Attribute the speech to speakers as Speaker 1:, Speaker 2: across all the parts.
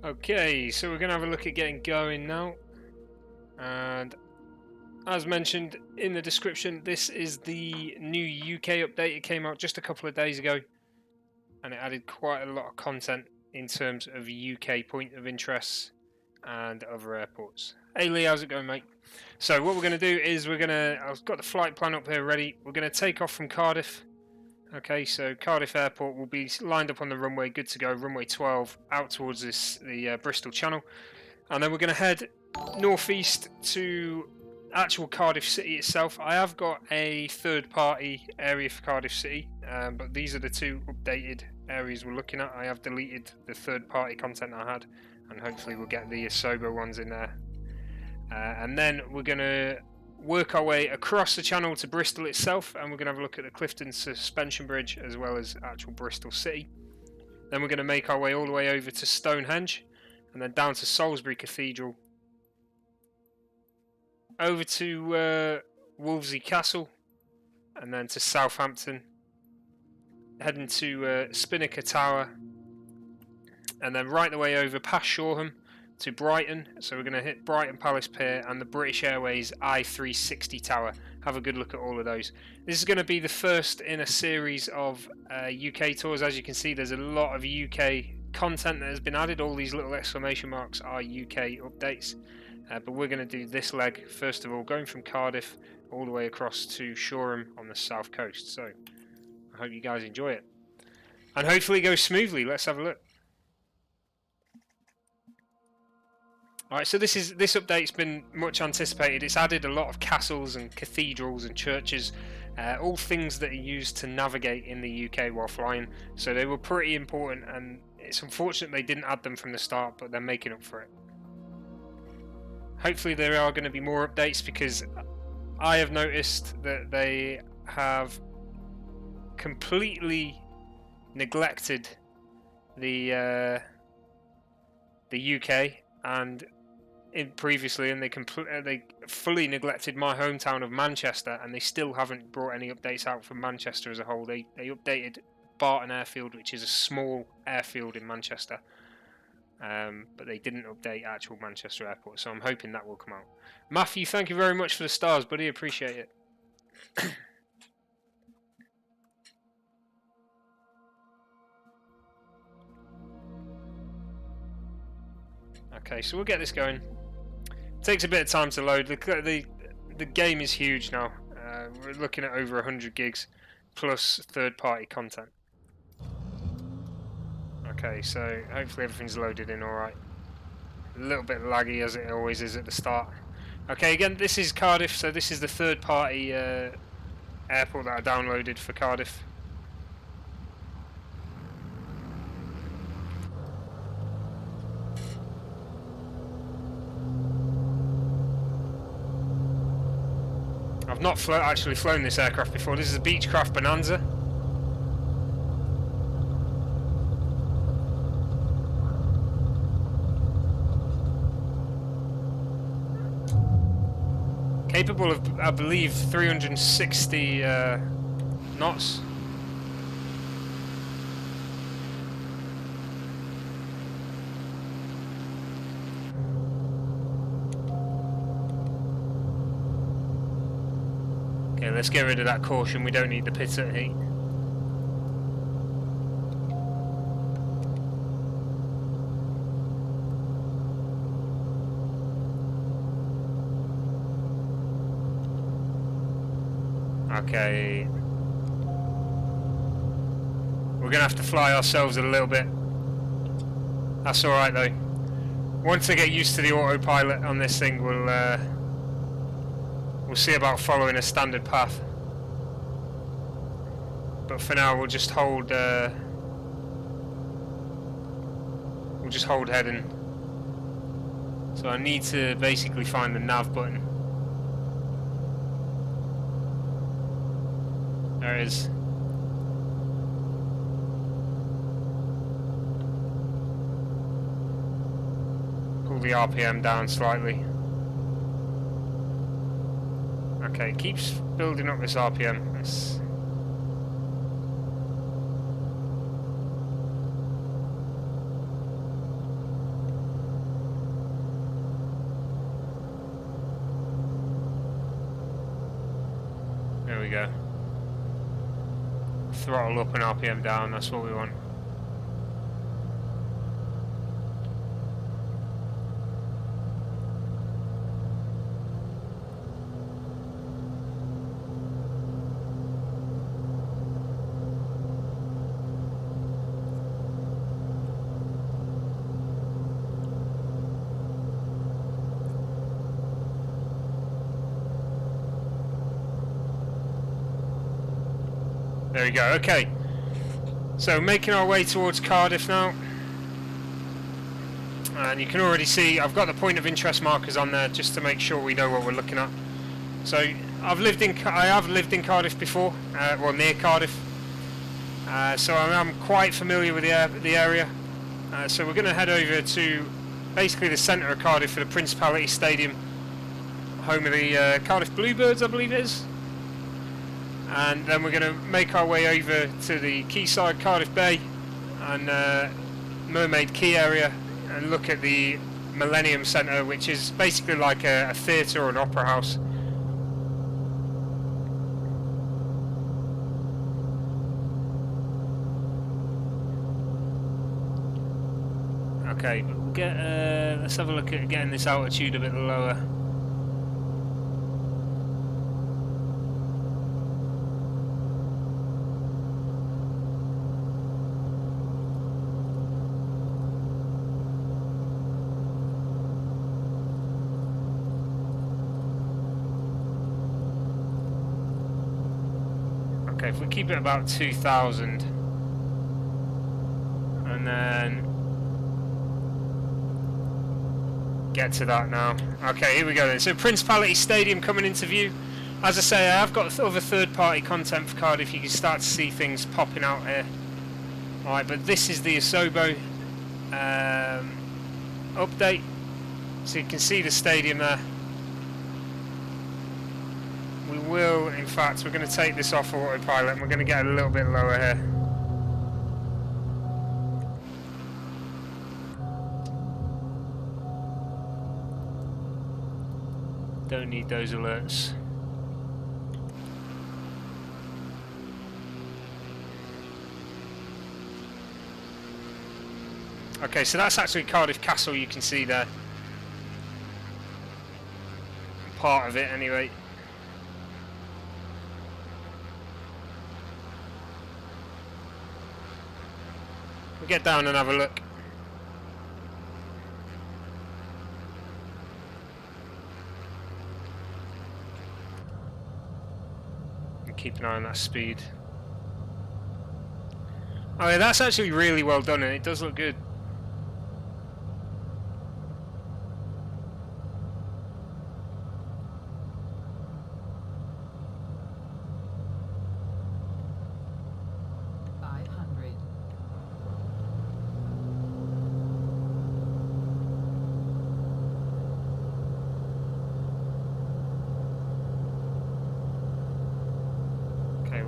Speaker 1: Okay, so we're going to have a look at getting going now, and as mentioned in the description, this is the new UK update. It came out just a couple of days ago, and it added quite a lot of content in terms of UK point of interest and other airports. Hey Lee, how's it going, mate? So what we're going to do is I've got the flight plan up here ready. We're going to take off from Cardiff. Okay, so Cardiff Airport will be lined up on the runway, good to go, runway 12, out towards the Bristol Channel. And then we're going to head northeast to actual Cardiff City itself. I have got a third-party area for Cardiff City, but these are the two updated areas we're looking at. I have deleted the third-party content I had, and hopefully we'll get the SOBO ones in there. And then we're going to work our way across the channel to Bristol itself, and we're going to have a look at the Clifton suspension bridge as well as actual Bristol City. Then we're going to make our way all the way over to Stonehenge, and then down to Salisbury Cathedral, over to Wolvesey Castle, and then to Southampton, heading to Spinnaker Tower, and then right the way over past Shoreham to Brighton. So we're going to hit Brighton Palace Pier and the British Airways I-360 Tower. Have a good look at all of those. This is going to be the first in a series of UK tours. As you can see, there's a lot of UK content that has been added. All these little exclamation marks are UK updates. But we're going to do this leg first of all, going from Cardiff all the way across to Shoreham on the south coast. So I hope you guys enjoy it, and hopefully it goes smoothly. Let's have a look. Alright, so this update's been much anticipated. It's added a lot of castles and cathedrals and churches, all things that are used to navigate in the UK while flying. So they were pretty important, and it's unfortunate they didn't add them from the start, but they're making up for it. Hopefully there are going to be more updates, because I have noticed that they have completely neglected the UK and previously, and they fully neglected my hometown of Manchester, and they still haven't brought any updates out for Manchester as a whole. They updated Barton Airfield, which is a small airfield in Manchester, but they didn't update actual Manchester Airport, so I'm hoping that will come out. Matthew, thank you very much for the stars, buddy, appreciate it. Okay, so we'll get this going. Takes a bit of time to load. The game is huge now. We're looking at over 100 gigs plus third-party content. Okay, so hopefully everything's loaded in alright. A little bit laggy as it always is at the start. Okay, again, this is Cardiff, so this is the third-party airport that I downloaded for Cardiff. I've not actually flown this aircraft before. This is a Beechcraft Bonanza. Capable of, I believe, 360 knots. Okay, let's get rid of that caution. We don't need the pit at heat. Okay. We're gonna have to fly ourselves a little bit. That's alright though. Once I get used to the autopilot on this thing, we'll see about following a standard path. But for now, we'll just hold heading. So I need to basically find the nav button. There it is. Pull the RPM down slightly. Okay, it keeps building up this RPM. go. Throttle up and RPM down, that's what we want. There we go, okay. So making our way towards Cardiff now. And you can already see I've got the point of interest markers on there just to make sure we know what we're looking at. So I have lived in Cardiff before, well near Cardiff. So I'm quite familiar with the area. So we're going to head over to basically the centre of Cardiff for the Principality Stadium, home of the Cardiff Bluebirds, I believe it is. And then we're going to make our way over to the quayside Cardiff Bay and Mermaid Quay area and look at the Millennium Center, which is basically like a theatre or an opera house. Okay, we'll get, let's have a look at getting this altitude a bit lower. Okay, if we keep it about 2,000 and then get to that now. Okay, here we go then. So Principality Stadium coming into view. As I say, I have got other third-party content for Cardiff. You can start to see things popping out here. Alright, but this is the ASUS update. So you can see the stadium there. We will, in fact, we're going to take this off autopilot and we're going to get a little bit lower here. Don't need those alerts. Okay, so that's actually Cardiff Castle, you can see there. Part of it anyway. We'll get down and have a look. Keep an eye on that speed. Oh yeah, that's actually really well done and it does look good.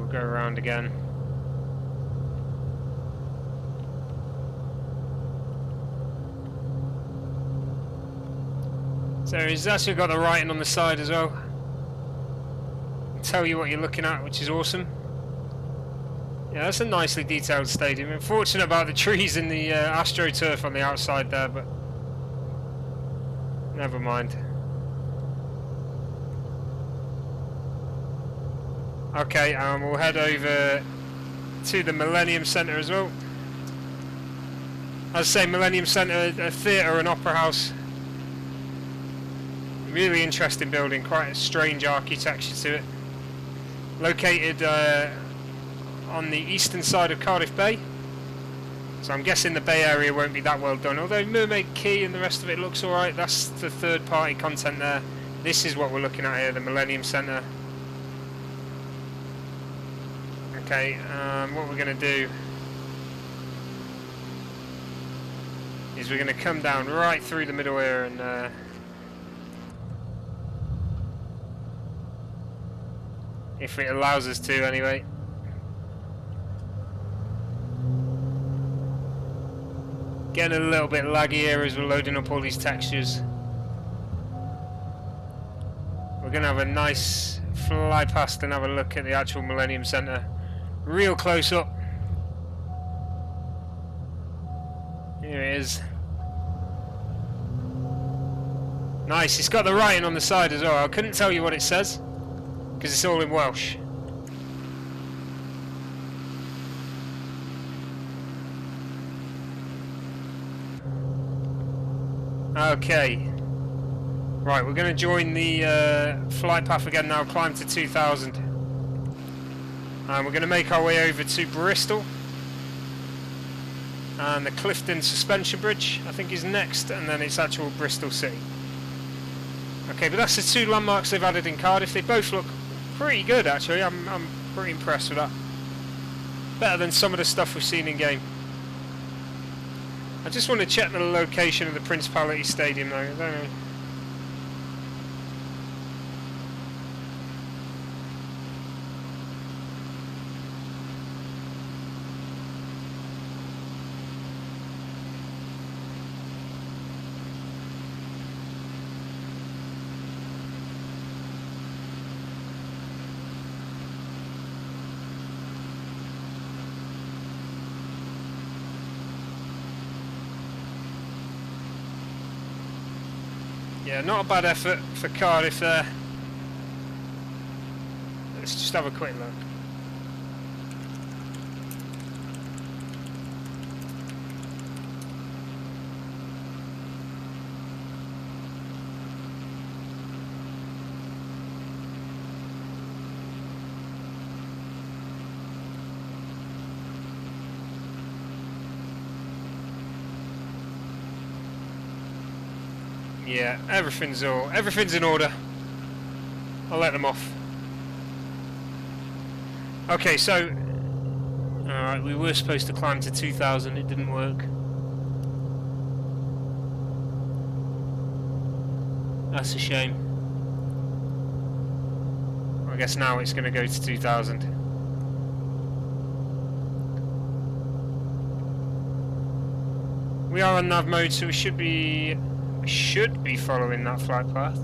Speaker 1: Go around again. So it's actually got the writing on the side as well. It'll tell you what you're looking at, which is awesome. Yeah, that's a nicely detailed stadium. Unfortunate about the trees and the AstroTurf on the outside there, but never mind. Okay, we'll head over to the Millennium Center as well. As I say, Millennium Center, a theatre and opera house. Really interesting building, quite a strange architecture to it. Located on the eastern side of Cardiff Bay. So I'm guessing the Bay area won't be that well done. Although Mermaid Quay and the rest of it looks alright. That's the third party content there. This is what we're looking at here, the Millennium Center. Okay, what we're going to do is we're going to come down right through the middle here and if it allows us to anyway. Getting a little bit laggy here as we're loading up all these textures. We're going to have a nice fly past and have a look at the actual Millennium Center. Real close up. Here it is. Nice, it's got the writing on the side as well. I couldn't tell you what it says, because it's all in Welsh. Okay. Right, we're going to join the flight path again now, climb to 2000. And we're going to make our way over to Bristol. And the Clifton Suspension Bridge, I think, is next, and then it's actual Bristol City. Okay, but that's the two landmarks they've added in Cardiff. They both look pretty good, actually. I'm pretty impressed with that. Better than some of the stuff we've seen in game. I just want to check the location of the Principality Stadium, though. I don't know. Yeah, not a bad effort for Cardiff there. Let's just have a quick look. Yeah, everything's in order. I'll let them off. Okay, so alright, we were supposed to climb to 2000, it didn't work. That's a shame. I guess now it's going to go to 2000. We are on nav mode, so we should be following that flight path.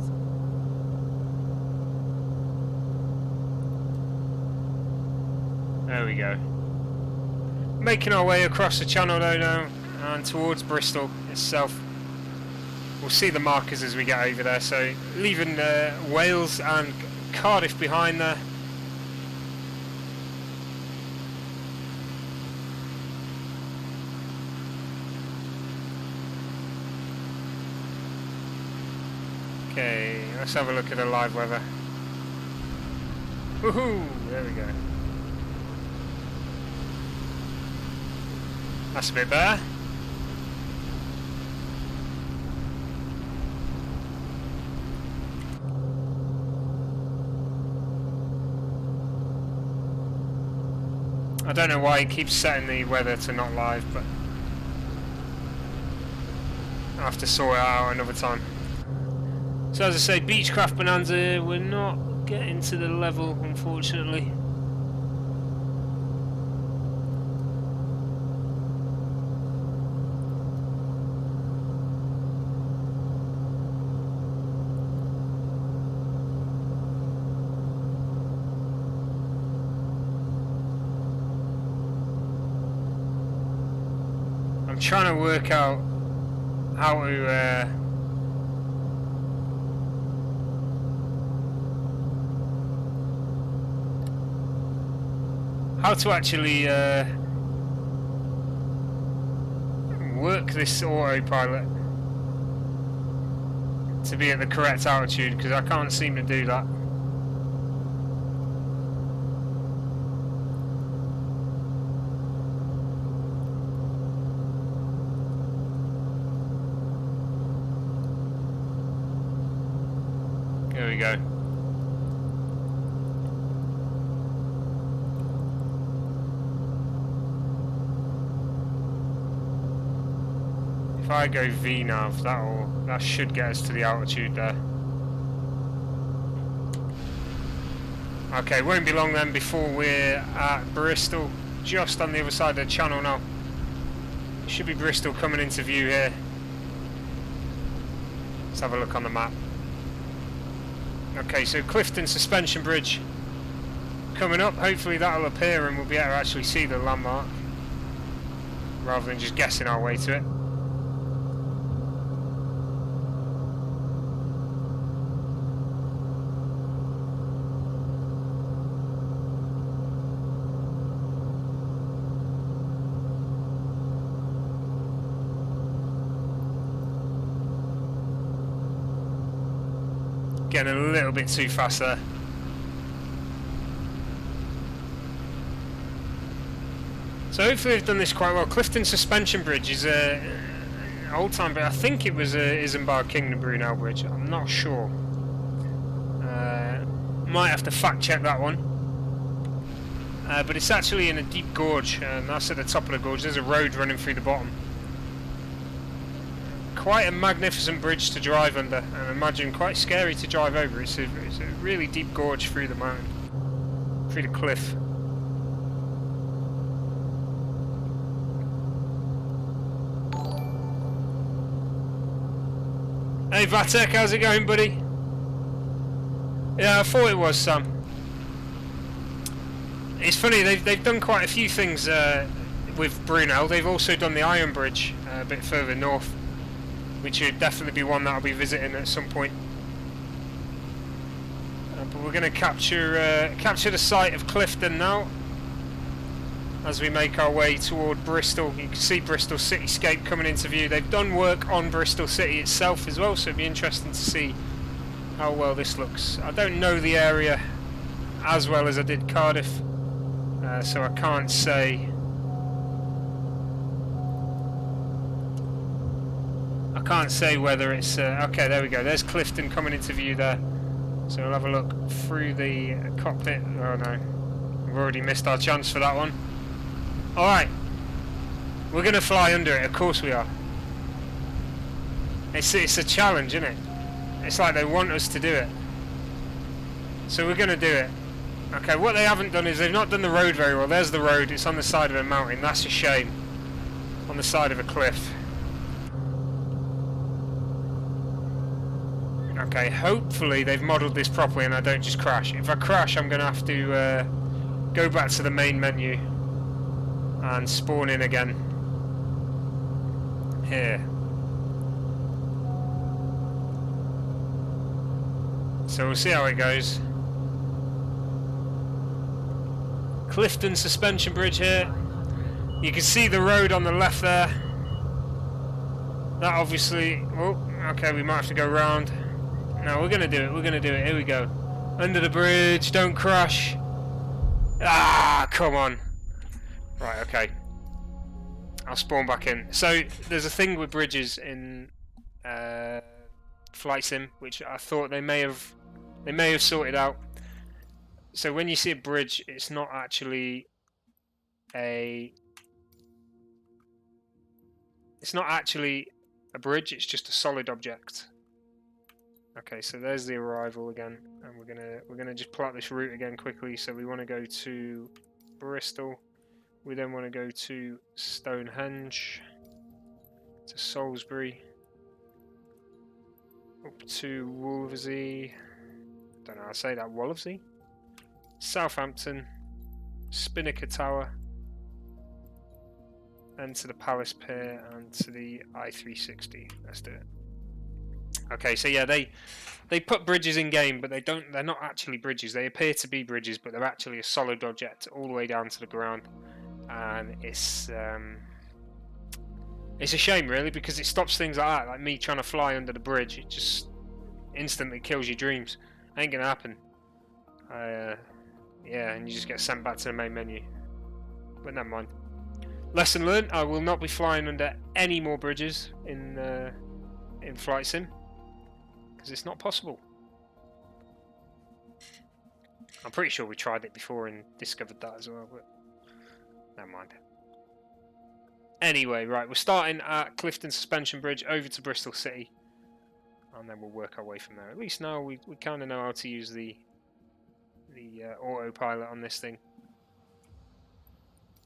Speaker 1: There we go. Making our way across the channel though now and towards Bristol itself. We'll see the markers as we get over there, so leaving Wales and Cardiff behind there. Okay, let's have a look at the live weather. Woohoo! There we go. That's a bit better. I don't know why it keeps setting the weather to not live, but I'll have to sort it out another time. So as I say, Beechcraft Bonanza, we're not getting to the level, unfortunately. I'm trying to work out how to actually work this autopilot to be at the correct altitude, because I can't seem to do that. There we go. If I go VNav, that should get us to the altitude there. Okay, won't be long then before we're at Bristol, just on the other side of the channel now. Should be Bristol coming into view here. Let's have a look on the map. Okay, so Clifton Suspension Bridge coming up. Hopefully that'll appear and we'll be able to actually see the landmark rather than just guessing our way to it. Getting a little bit too fast there. So hopefully they've done this quite well. Clifton Suspension Bridge is an old time, but I think it was a Isambard Kingdom Brunel Bridge. I'm not sure. Might have to fact check that one. But it's actually in a deep gorge, and that's at the top of the gorge. There's a road running through the bottom. Quite a magnificent bridge to drive under, and I imagine quite scary to drive over. It's a really deep gorge through the mountain, through the cliff. Hey Vatek, how's it going, buddy? Yeah, I thought it was Sam. It's funny, they've done quite a few things with Brunel. They've also done the Iron Bridge a bit further north, which would definitely be one that I'll be visiting at some point. But we're going to capture the site of Clifton now as we make our way toward Bristol. You can see Bristol cityscape coming into view. They've done work on Bristol City itself as well, so it'd be interesting to see how well this looks. I don't know the area as well as I did Cardiff, so I can't say. I can't say whether it's okay. There we go. There's Clifton coming into view there. So we'll have a look through the cockpit. Oh no, we've already missed our chance for that one. All right, we're going to fly under it. Of course we are. It's a challenge, isn't it? It's like they want us to do it. So we're going to do it. Okay, what they haven't done is they've not done the road very well. There's the road. It's on the side of a mountain. That's a shame. On the side of a cliff. Okay, hopefully they've modelled this properly and I don't just crash. If I crash, I'm going to have to go back to the main menu and spawn in again here. So we'll see how it goes. Clifton Suspension Bridge here. You can see the road on the left there. That obviously... Oh, okay, we might have to go round. No, we're going to do it. We're going to do it. Here we go. Under the bridge. Don't crash. Ah, come on. Right, okay. I'll spawn back in. So, there's a thing with bridges in Flight Sim, which I thought they may have sorted out. So when you see a bridge, it's not actually a bridge, it's just a solid object. Okay, so there's the arrival again, and we're gonna just plot this route again quickly. So we want to go to Bristol. We then want to go to Stonehenge, to Salisbury, up to Wolvesey. Don't know how to say that. Wolvesey, Southampton, Spinnaker Tower, and to the Palace Pier and to the I-360. Let's do it. Okay, so yeah, they put bridges in game, but they're not actually bridges. They appear to be bridges, but they're actually a solid object all the way down to the ground. And it's a shame really, because it stops things like that, like me trying to fly under the bridge. It just instantly kills your dreams. Ain't gonna happen. Yeah, and you just get sent back to the main menu. But never mind. Lesson learned: I will not be flying under any more bridges in Flight Sim, because it's not possible. I'm pretty sure we tried it before and discovered that as well, but never mind. Anyway, right, we're starting at Clifton Suspension Bridge over to Bristol City, and then we'll work our way from there. At least now we kind of know how to use the autopilot on this thing.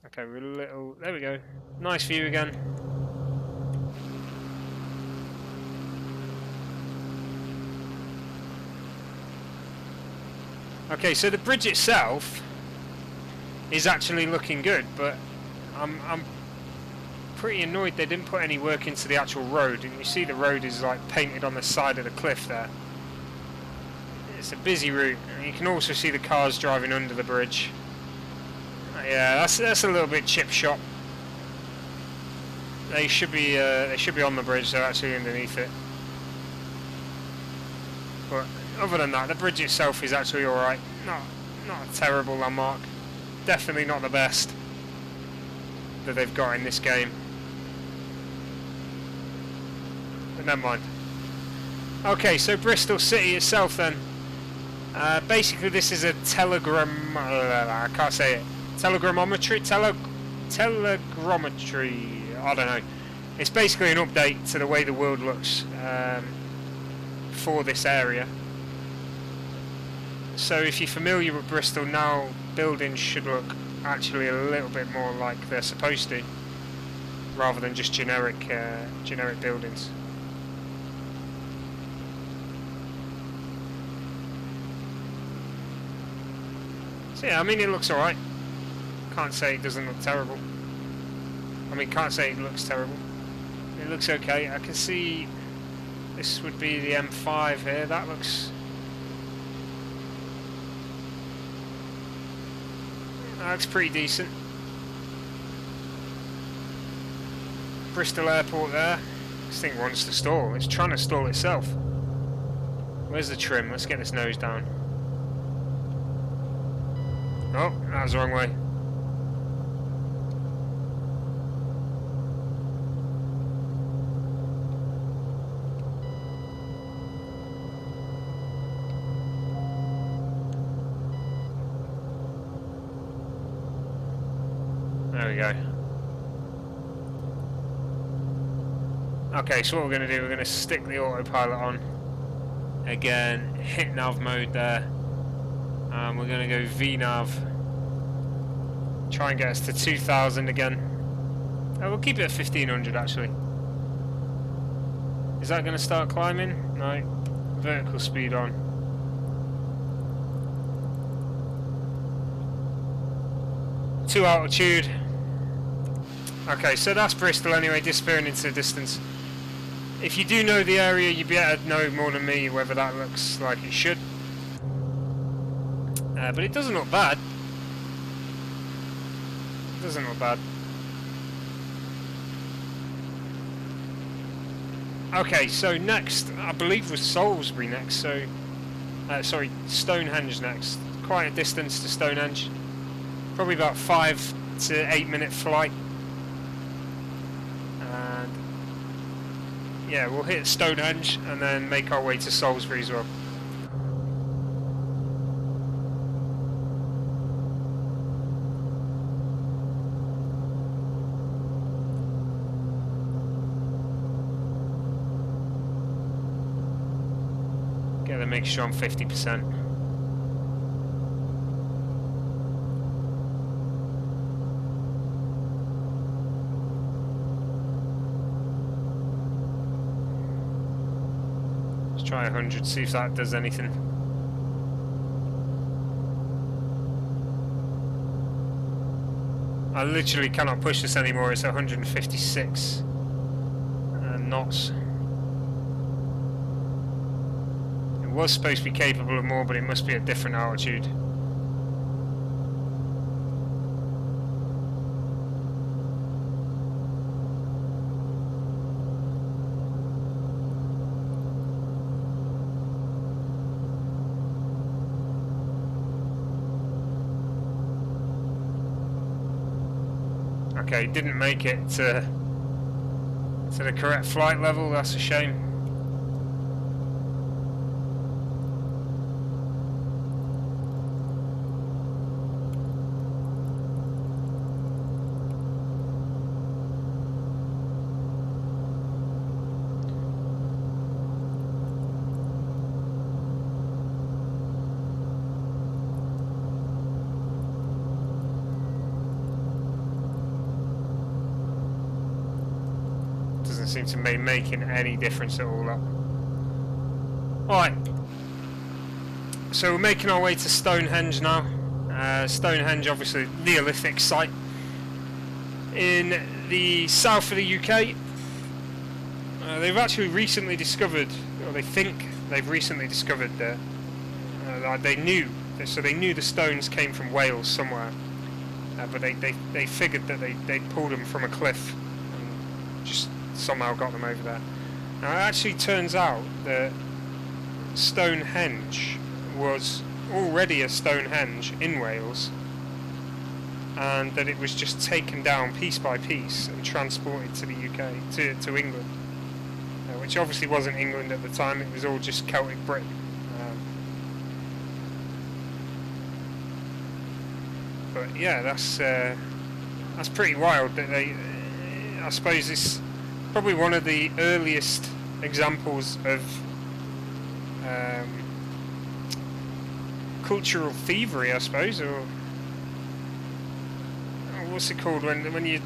Speaker 1: Okay, we're a little... There we go. Nice view again. Okay, so the bridge itself is actually looking good, but I'm pretty annoyed they didn't put any work into the actual road, and you see the road is like painted on the side of the cliff there. It's a busy route, and you can also see the cars driving under the bridge. Yeah, that's a little bit chip shop. They should be on the bridge. They're actually underneath it. But other than that, the bridge itself is actually all right. Not a terrible landmark. Definitely not the best that they've got in this game. But never mind. Okay, so Bristol City itself then. Basically, this is a I can't say it. Telegrammetry. I don't know. It's basically an update to the way the world looks for this area. So if you're familiar with Bristol now, buildings should look actually a little bit more like they're supposed to, rather than just generic buildings. So yeah, I mean, it looks alright. Can't say it doesn't look terrible. I mean, can't say it looks terrible. It looks okay. I can see this would be the M5 here. That looks pretty decent. Bristol Airport there. This thing wants to stall. It's trying to stall itself. Where's the trim? Let's get this nose down. Oh, that was the wrong way. There we go. Okay, so what we're going to do, we're going to stick the autopilot on. Again, hit nav mode there. And we're going to go VNav. Try and get us to 2000 again. We'll keep it at 1500 actually. Is that going to start climbing? No. Vertical speed on. To altitude. Okay, so that's Bristol anyway, disappearing into the distance. If you do know the area, you'd be able to know more than me whether that looks like it should. But it doesn't look bad. It doesn't look bad. Okay, so next, I believe was Salisbury next, so... sorry, Stonehenge next. Quite a distance to Stonehenge. Probably about 5 to 8 minute flight. And... yeah, we'll hit Stonehenge and then make our way to Salisbury as well. Get the mixture on 50%. Try 100, see if that does anything. I literally cannot push this anymore. It's 156 knots. It was supposed to be capable of more, but it must be at different altitude. Okay, didn't make it to the correct flight level, that's a shame. Seem to be making any difference at all. Alright, So we're making our way to Stonehenge now. Stonehenge, obviously, Neolithic site in the south of the UK. They've actually recently discovered, or they think they've recently discovered that they knew the stones came from Wales somewhere, but they figured that they pulled them from a cliff and just somehow got them over there. Now it actually turns out that Stonehenge was already a Stonehenge in Wales, and that it was just taken down piece by piece and transported to the UK, to England, which obviously wasn't England at the time. It was all just Celtic Britain. But yeah, that's pretty wild. That I suppose it's probably one of the earliest examples of cultural thievery, I suppose, or what's it called when you're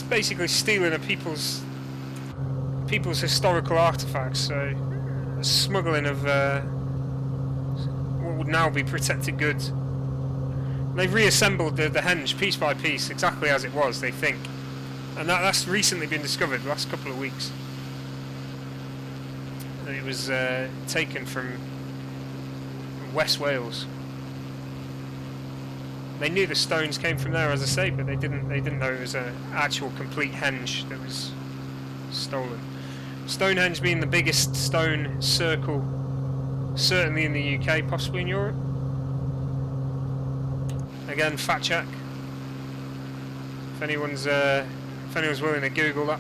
Speaker 1: basically stealing a people's historical artifacts. So smuggling of what would now be protected goods. They've reassembled the henge piece by piece, exactly as it was, they think, and that's recently been discovered, the last couple of weeks. It was taken from West Wales. They knew the stones came from there, as I say, but they didn't know it was an actual complete henge that was stolen. Stonehenge being the biggest stone circle, certainly in the UK, possibly in Europe. Again, fact check. If anyone's willing to Google that.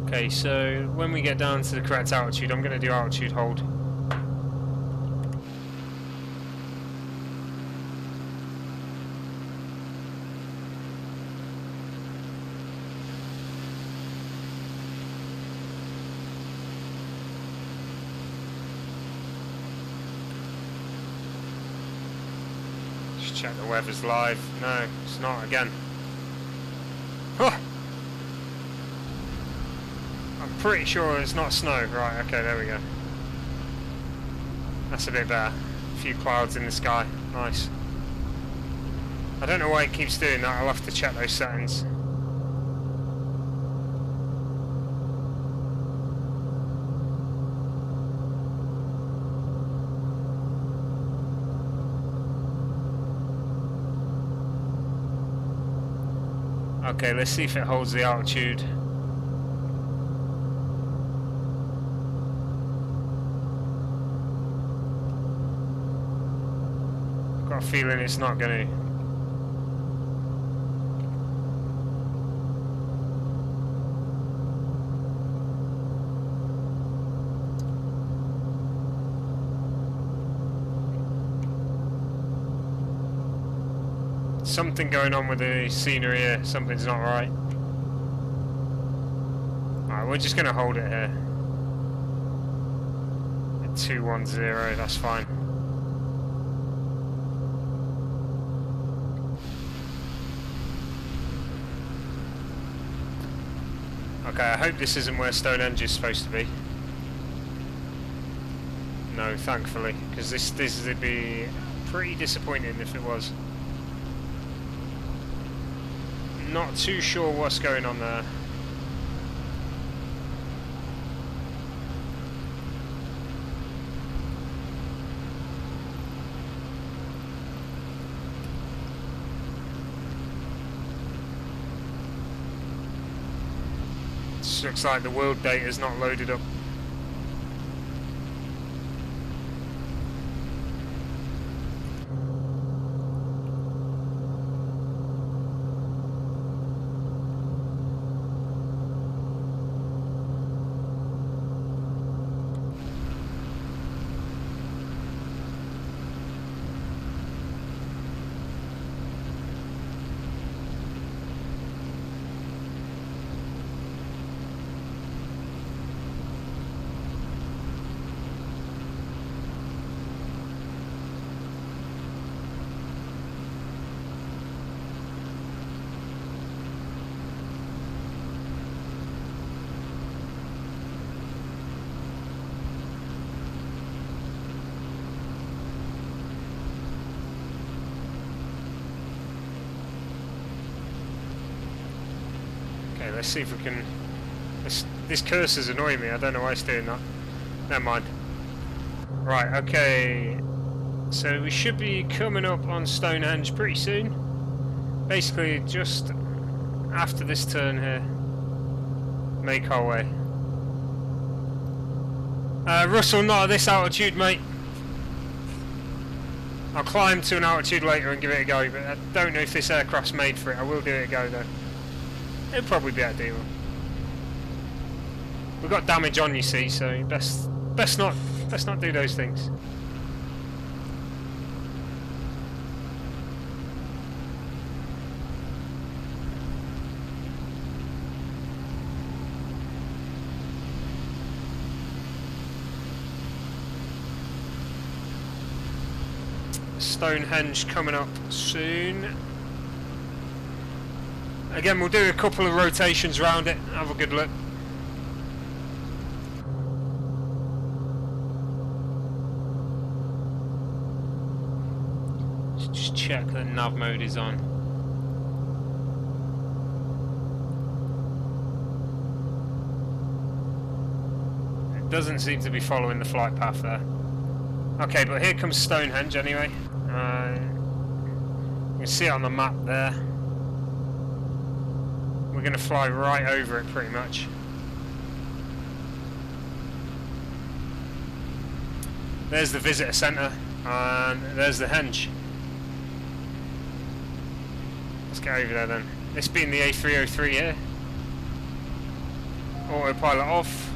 Speaker 1: Okay, so when we get down to the correct altitude, I'm going to do altitude hold. Just check the weather's live. No, it's not again. Huh. Pretty sure it's not snow. Right, okay, there we go. That's a bit better. A few clouds in the sky. Nice. I don't know why it keeps doing that. I'll have to check those settings. Okay, let's see if it holds the altitude. Got a feeling it's not going to. Something going on with the scenery here. Something's not right. Alright, we're just going to hold it here. At 210, that's fine. Okay, I hope this isn't where Stonehenge is supposed to be. No, thankfully, because this would be pretty disappointing if it was. Not too sure what's going on there. Looks like the world data is not loaded up. let's see if we can... This cursor's annoying me, I don't know why it's doing that. Never mind. Right, okay. So we should be coming up on Stonehenge pretty soon. Basically, just after this turn here. Make our way. Russell, not at this altitude, mate. I'll climb to an altitude later and give it a go, but I don't know if this aircraft's made for it. I will give it a go, though. It'll probably be ideal. We've got damage on, you see, so best not do those things. Stonehenge coming up soon. Again, we'll do a couple of rotations around it, have a good look. Just check that nav mode is on. It doesn't seem to be following the flight path there. Okay, but here comes Stonehenge anyway. You can see it on the map there. We're going to fly right over it pretty much. There's the visitor centre and there's the henge. Let's get over there then. This being the A303 here. Autopilot off.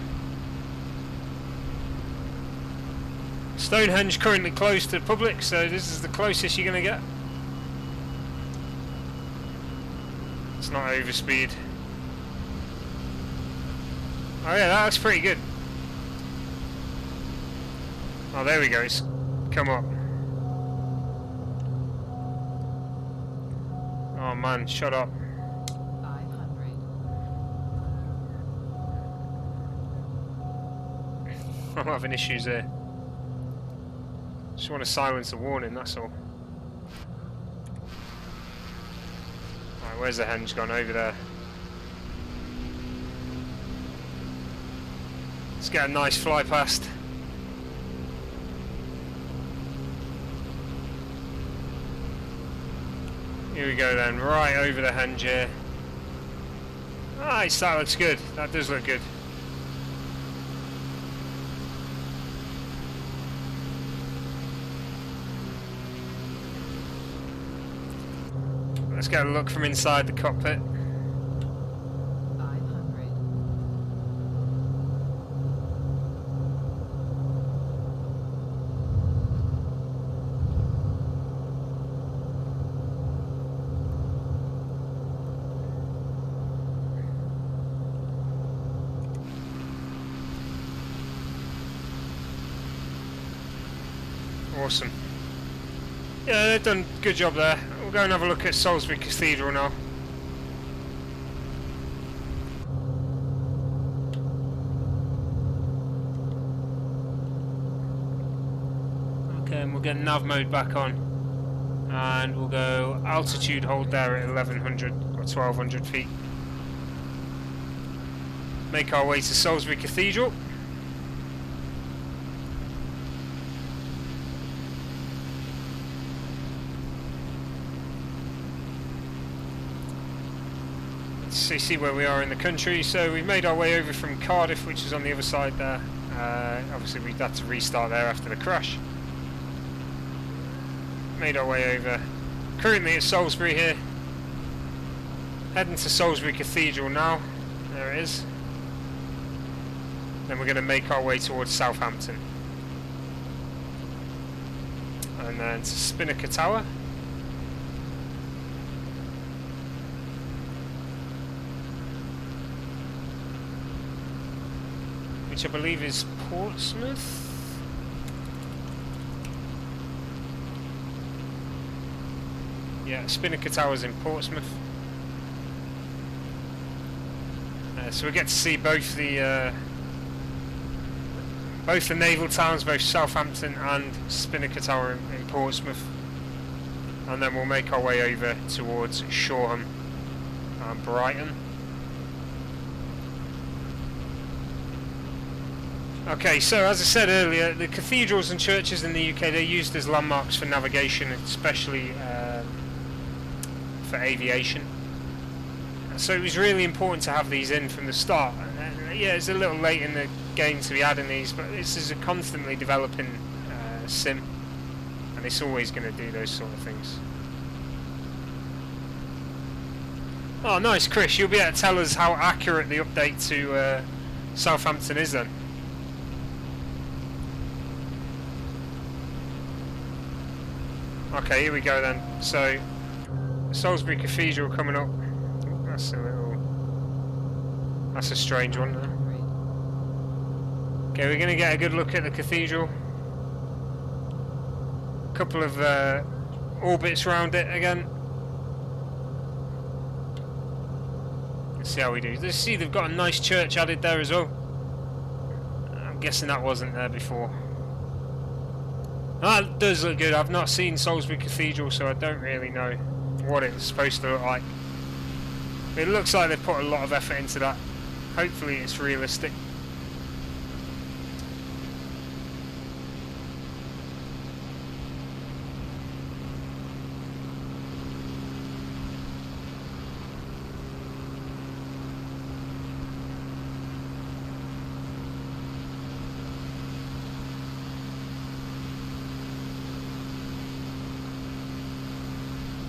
Speaker 1: Stonehenge currently closed to the public, so this is the closest you're going to get. It's not overspeed. Oh yeah, that looks pretty good. Oh, there we go, it's come up. Oh man, shut up.
Speaker 2: 500.
Speaker 1: I'm having issues here. Just want to silence the warning, that's all. Right, where's the henge gone? Over there. Let's get a nice fly past. Here we go then, right over the henge here. Nice, that looks good. That does look good. Let's get a look from inside the cockpit.
Speaker 2: 500.
Speaker 1: Awesome. Yeah, they've done a good job there. We'll go and have a look at Salisbury Cathedral now. Okay, and we'll get nav mode back on. And we'll go altitude hold there at 1100 or 1200 feet. Make our way to Salisbury Cathedral. See where we are in the country. So we've made our way over from Cardiff, which is on the other side there. Obviously we've had to restart there after the crash. Made our way over. Currently at Salisbury here. Heading to Salisbury Cathedral now. There it is. Then we're going to make our way towards Southampton. And then to Spinnaker Tower. Which I believe is Portsmouth. Yeah, Spinnaker Tower's in Portsmouth. So we get to see both the naval towns, both Southampton and Spinnaker Tower in Portsmouth, and then we'll make our way over towards Shoreham and Brighton. Okay, so as I said earlier, the cathedrals and churches in the UK, they're used as landmarks for navigation, especially for aviation. So it was really important to have these in from the start. And, yeah, it's a little late in the game to be adding these, but this is a constantly developing sim, and it's always going to do those sort of things. Oh, nice, Chris. You'll be able to tell us how accurate the update to Southampton is then. Okay, here we go then. So, Salisbury Cathedral coming up. That's a strange one. Okay, we're going to get a good look at the cathedral. A couple of orbits around it again. Let's see how we do. Let's see, they've got a nice church added there as well. I'm guessing that wasn't there before. That does look good. I've not seen Salisbury Cathedral, so I don't really know what it's supposed to look like. But it looks like they've put a lot of effort into that. Hopefully it's realistic.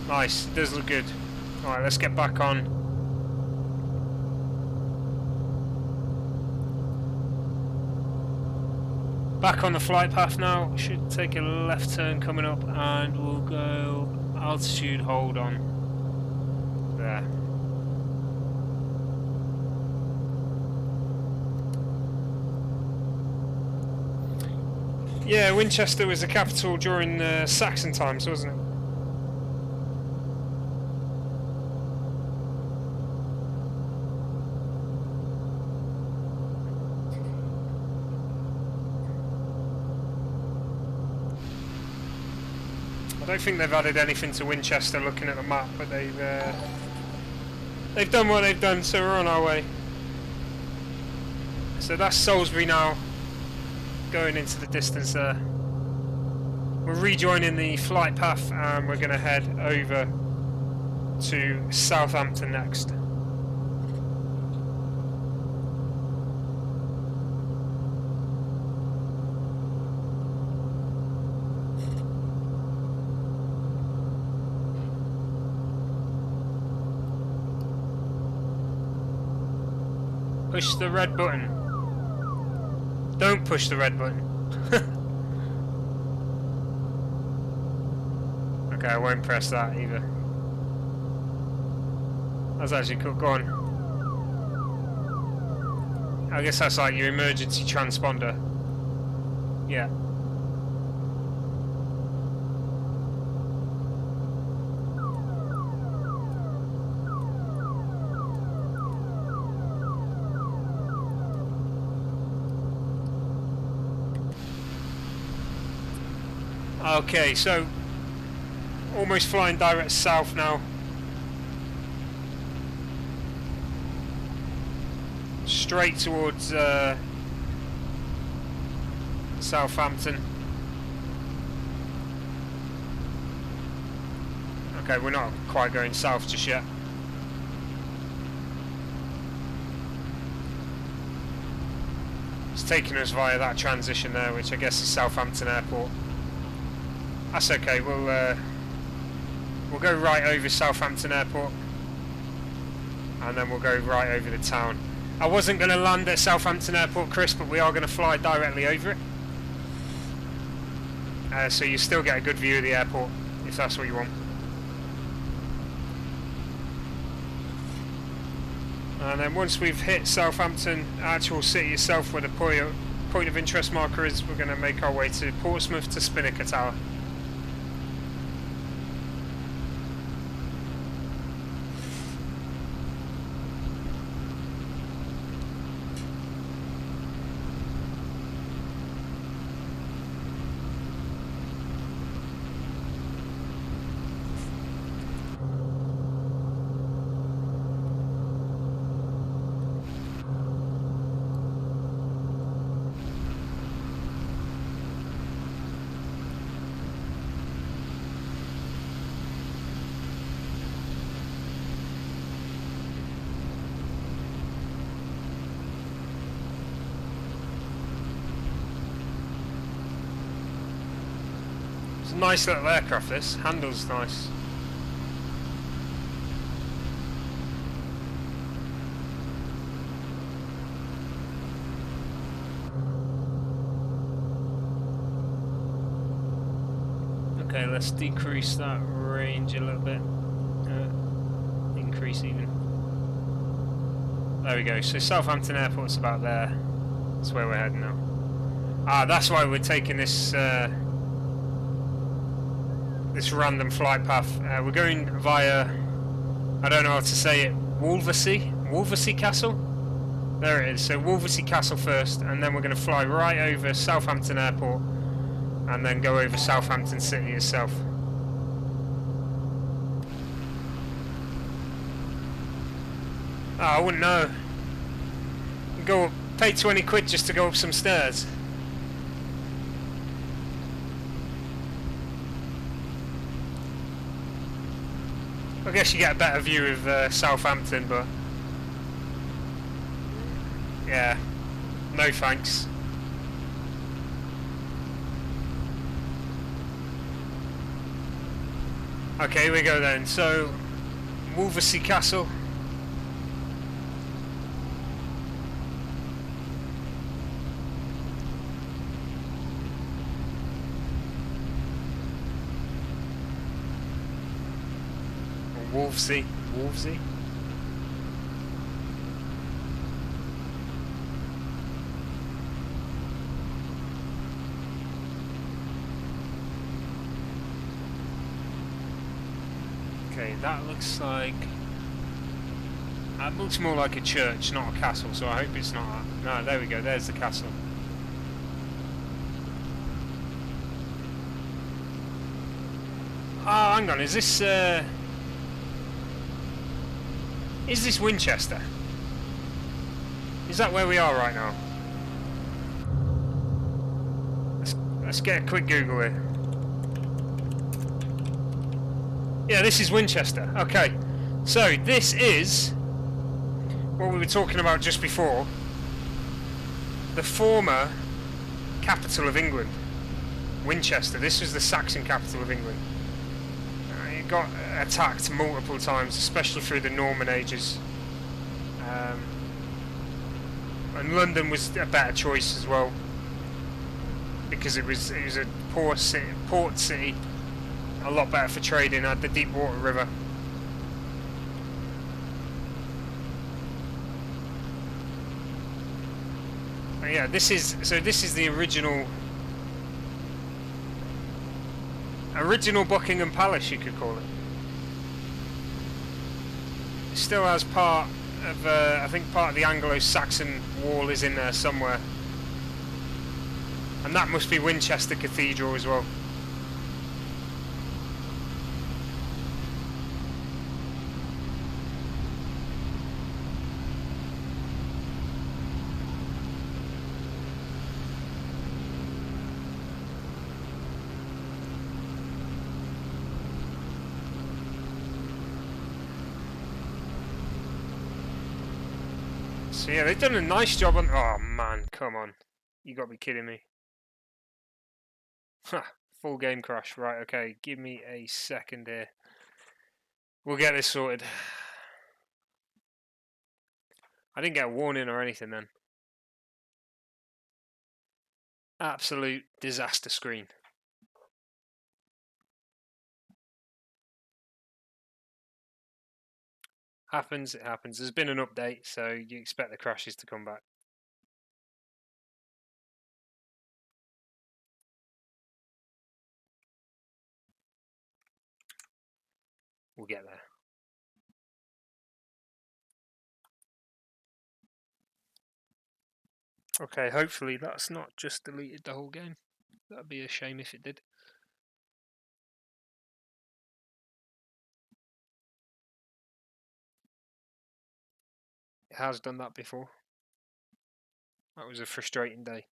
Speaker 1: Nice, it does look good. Alright, let's get back on. Back on the flight path now. Should take a left turn coming up, and we'll go altitude hold on. There. Yeah, Winchester was the capital during Saxon times, wasn't it? I don't think they've added anything to Winchester looking at the map, but they've done what they've done, so we're on our way. So that's Salisbury now, going into the distance there. We're rejoining the flight path and we're going to head over to Southampton next. Push the red button. Don't push the red button. Okay, I won't press that either. That's actually cool. Go on. I guess that's like your emergency transponder. Yeah. Okay, so almost flying direct south now. Straight towards Southampton. Okay, we're not quite going south just yet. It's taking us via that transition there, which I guess is Southampton Airport. That's okay, we'll go right over Southampton Airport and then we'll go right over the town. I wasn't going to land at Southampton Airport, Chris, but we are going to fly directly over it. So you still get a good view of the airport, if that's what you want. And then once we've hit Southampton, actual city itself, where the point of interest marker is, we're going to make our way to Portsmouth to Spinnaker Tower. It's a nice little aircraft, this. Handles nice. Okay, let's decrease that range a little bit. Increase even. There we go. So Southampton Airport's about there. That's where we're heading now. Ah, that's why we're taking this this random flight path. We're going via, I don't know how to say it, Wolversea Castle? There it is. So Wolversea Castle first, and then we're going to fly right over Southampton Airport, and then go over Southampton City itself. Oh, I wouldn't know. Go up, pay 20 quid just to go up some stairs. I guess you get a better view of Southampton, but yeah, no thanks. Okay, here we go then. So, Wolversea Castle. Wolvesey. Okay, that looks like... That looks more like a church, not a castle, so I hope it's not that. No, there we go, there's the castle. Oh, hang on, is this Winchester? Is that where we are right now? Let's get a quick Google here. Yeah, this is Winchester. Okay, so this is what we were talking about just before. The former capital of England, Winchester. This was the Saxon capital of England. It got attacked multiple times, especially through the Norman ages. And London was a better choice as well, because it was a port city, a lot better for trading. Had the deep water river. And yeah, this is the original Buckingham Palace, you could call it. It still has part of, I think part of the Anglo-Saxon wall is in there somewhere. And that must be Winchester Cathedral as well. So yeah, they've done a nice job on... Oh man, come on. You got to be kidding me. Ha, full game crash. Right, okay, give me a second here. We'll get this sorted. I didn't get a warning or anything then. Absolute disaster screen. Happens, it happens. There's been an update, so you expect the crashes to come back. We'll get there. Okay, hopefully that's not just deleted the whole game. That'd be a shame if it did. It has done that before. That was a frustrating day.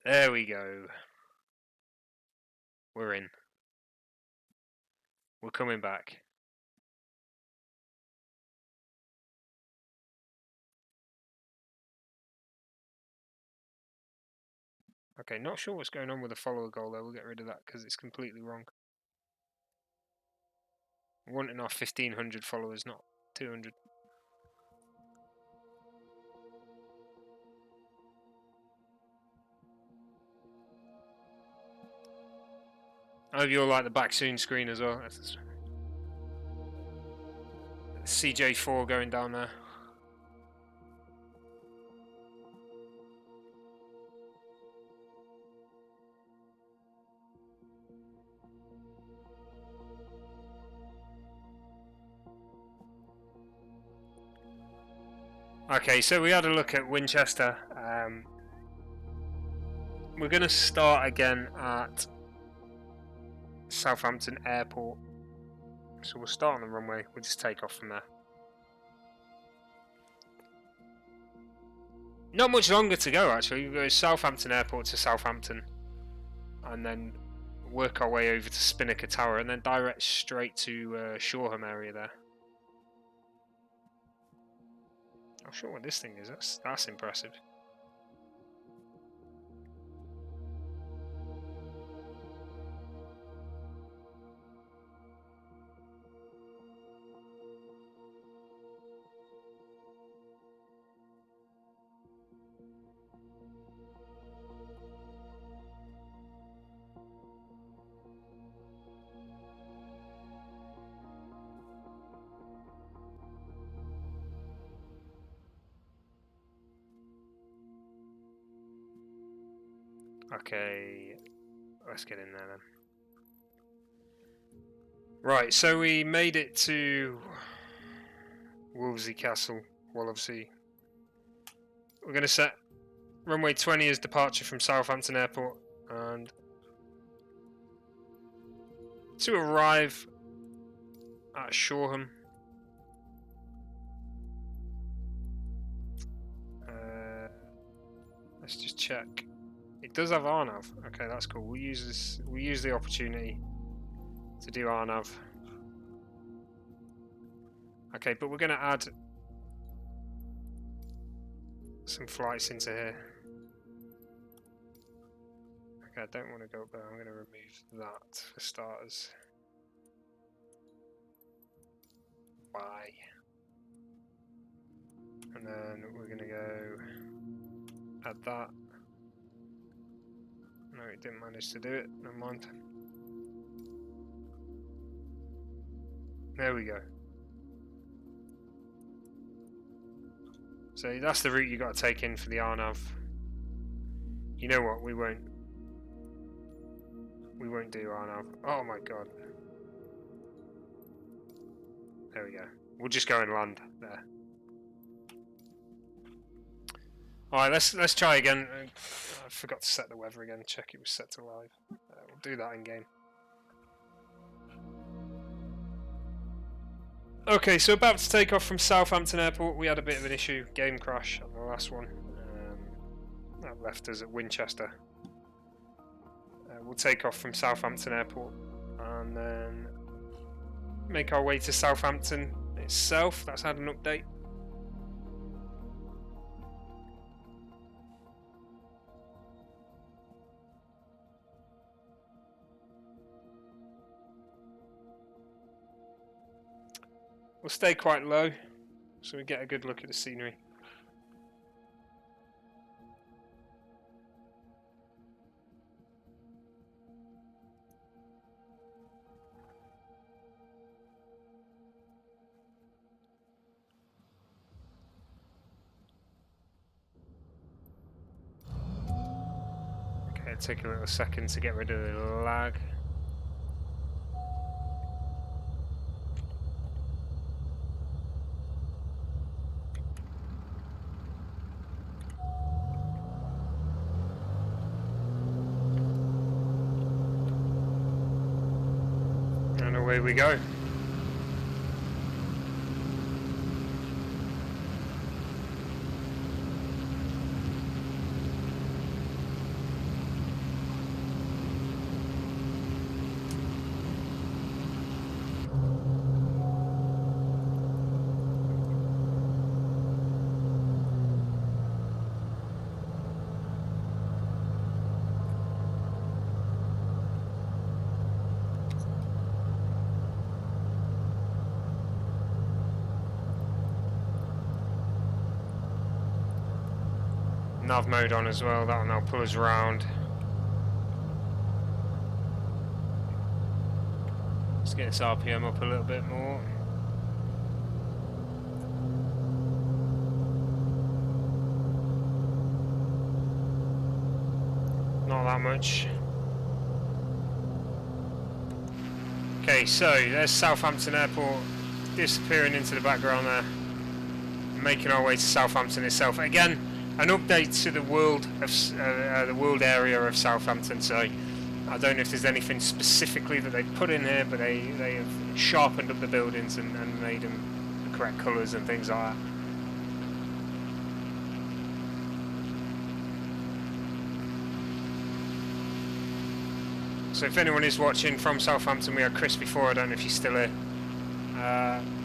Speaker 1: There we go. We're in. We're coming back. Okay, not sure what's going on with the follower goal though. We'll get rid of that because it's completely wrong. We're wanting our 1,500 followers, not 200. I hope you all like the back soon screen as well. CJ4 going down there. Okay, so we had a look at Winchester. We're going to start again at Southampton Airport. So we'll start on the runway, we'll just take off from there. Not much longer to go actually, we go Southampton Airport to Southampton. And then work our way over to Spinnaker Tower and then direct straight to Shoreham area there. I'm sure what this thing is, that's impressive. Okay, let's get in there then. Right, so we made it to Wolvesey Castle. Well, obviously, we're going to set runway 20 as departure from Southampton Airport, and to arrive at Shoreham. Let's just check. It does have RNAV. Okay, that's cool. We'll use this. We'll use the opportunity to do RNAV. Okay, but we're going to add some flights into here. Okay, I don't want to go up there. I'm going to remove that for starters. Why? And then we're going to go add that. No, it didn't manage to do it. Never mind. There we go. So that's the route you got to take in for the RNAV. You know what? We won't do RNAV. Oh my god. There we go. We'll just go and land there. Alright, let's try again. I forgot to set the weather again. Check it was set to live. We'll do that in game. Okay, so about to take off from Southampton Airport. We had a bit of an issue, game crash on the last one. That left us at Winchester. We'll take off from Southampton Airport and then make our way to Southampton itself. That's had an update. We'll stay quite low so we get a good look at the scenery. Okay, take a little second to get rid of the lag. Away we go. nav mode on as well. That'll now pull us around. Let's get this RPM up a little bit more. Not that much. Okay, so there's Southampton Airport disappearing into the background there. Making our way to Southampton itself. Again, an update to the world of the world area of Southampton. So I don't know if there's anything specifically that they've put in here, but they have sharpened up the buildings and made them the correct colours and things like that. So if anyone is watching from Southampton, we had Chris before. I don't know if he's still here.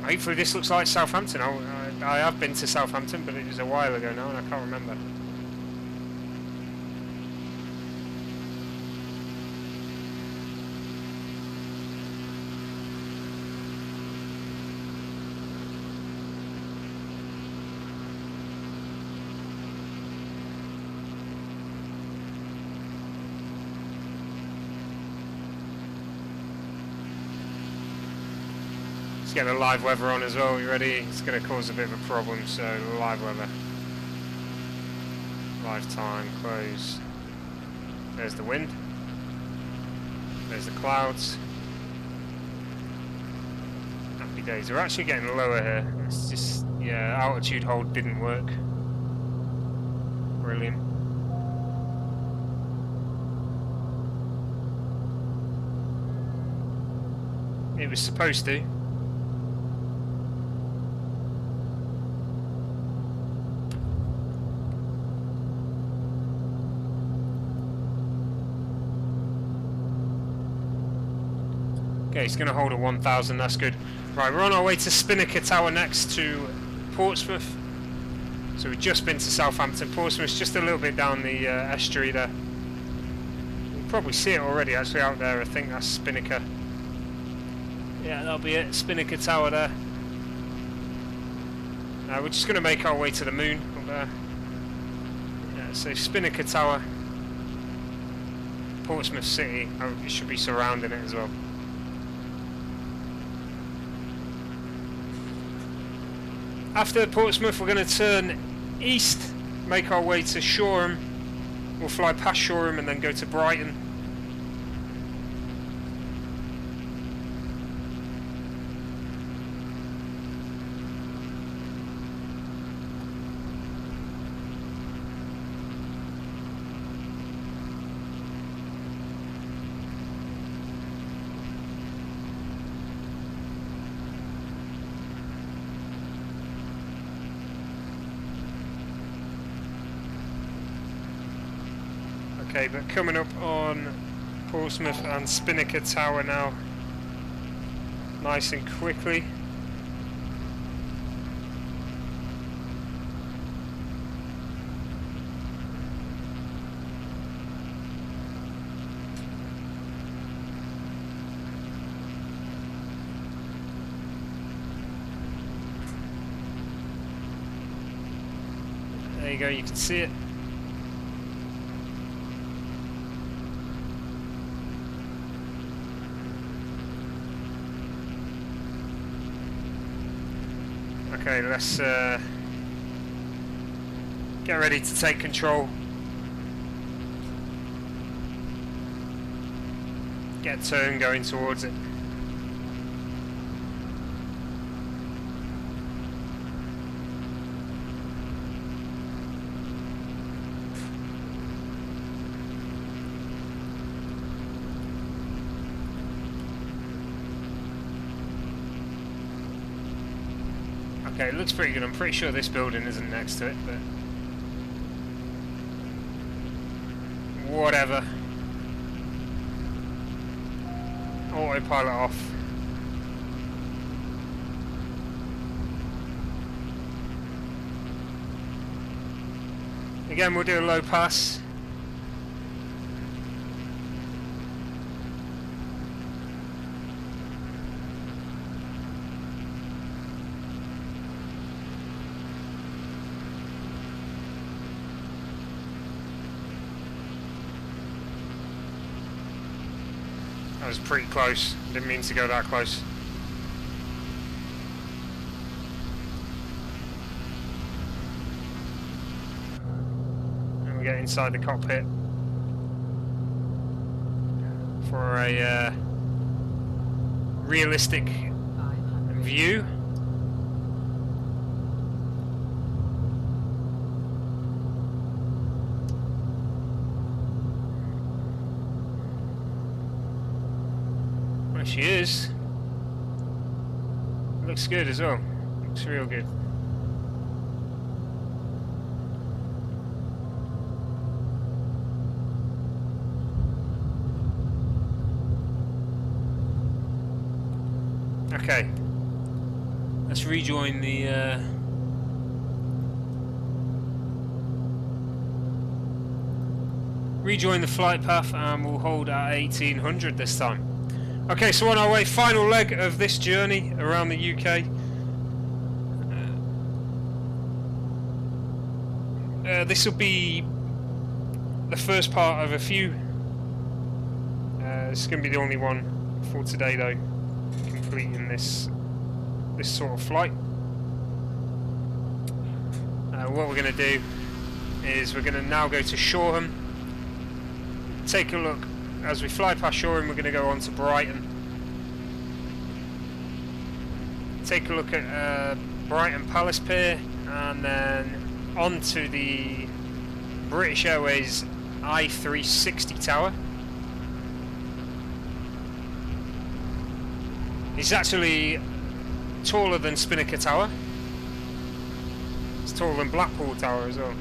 Speaker 1: Hopefully this looks like Southampton. I have been to Southampton, but it was a while ago now and I can't remember. Get the live weather on as well. You ready? It's going to cause a bit of a problem. So live weather, live time, close. There's the wind. There's the clouds. Happy days. We're actually getting lower here. It's just, yeah, altitude hold didn't work. Brilliant. It was supposed to. Okay, it's going to hold a 1000, that's good. Right, we're on our way to Spinnaker Tower next to Portsmouth. So we've just been to Southampton. Portsmouth's just a little bit down the estuary there. You can probably see it already actually out there. I think that's Spinnaker. Yeah, that'll be it, Spinnaker Tower there. We're just going to make our way to the moon up there. Yeah, so Spinnaker Tower, Portsmouth City, it should be surrounding it as well. After Portsmouth, we're going to turn east, make our way to Shoreham. We'll fly past Shoreham and then go to Brighton. Okay, but coming up on Portsmouth and Spinnaker Tower now, nice and quickly. There you go, you can see it. Okay, let's get ready to take control. Get a turn going towards it. Okay, it looks pretty good. I'm pretty sure this building isn't next to it, but whatever. Autopilot off. Again, we'll do a low pass. That was pretty close. Didn't mean to go that close. And we get inside the cockpit for a realistic
Speaker 2: 500.
Speaker 1: view. There she is. Looks good as well. Looks real good. Okay, let's rejoin the flight path, and we'll hold at 1800 this time. Okay, so on our way, final leg of this journey around the UK. This will be the first part of a few. This is going to be the only one for today, though. Completing this sort of flight. What we're going to do is we're going to now go to Shoreham. Take a look as we fly past Shoreham. We're going to go on to Brighton. Take a look at Brighton Palace Pier, and then on to the British Airways I-360 tower. It's actually taller than Spinnaker Tower. It's taller than Blackpool Tower as well.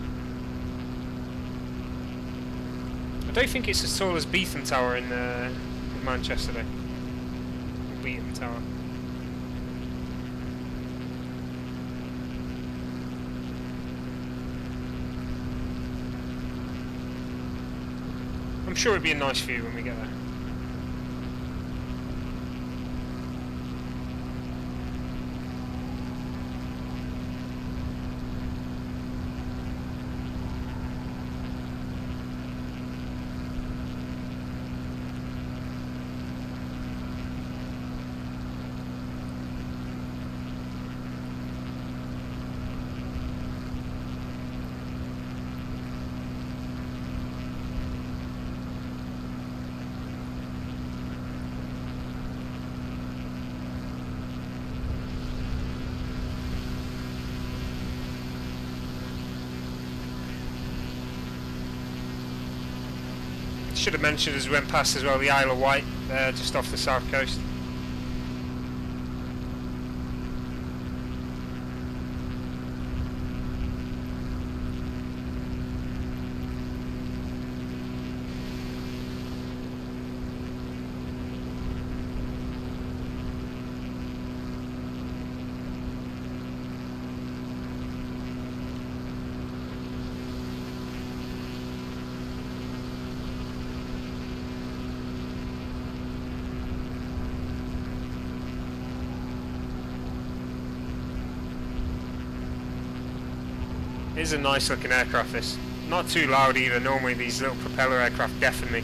Speaker 1: I don't think it's as tall as Beetham Tower in Manchester though. Beetham Tower. I'm sure it'd be a nice view when we get there. Should have mentioned as we went past as well the Isle of Wight, just off the south coast. It is a nice looking aircraft, this. Not too loud either. Normally these little propeller aircraft deafen me.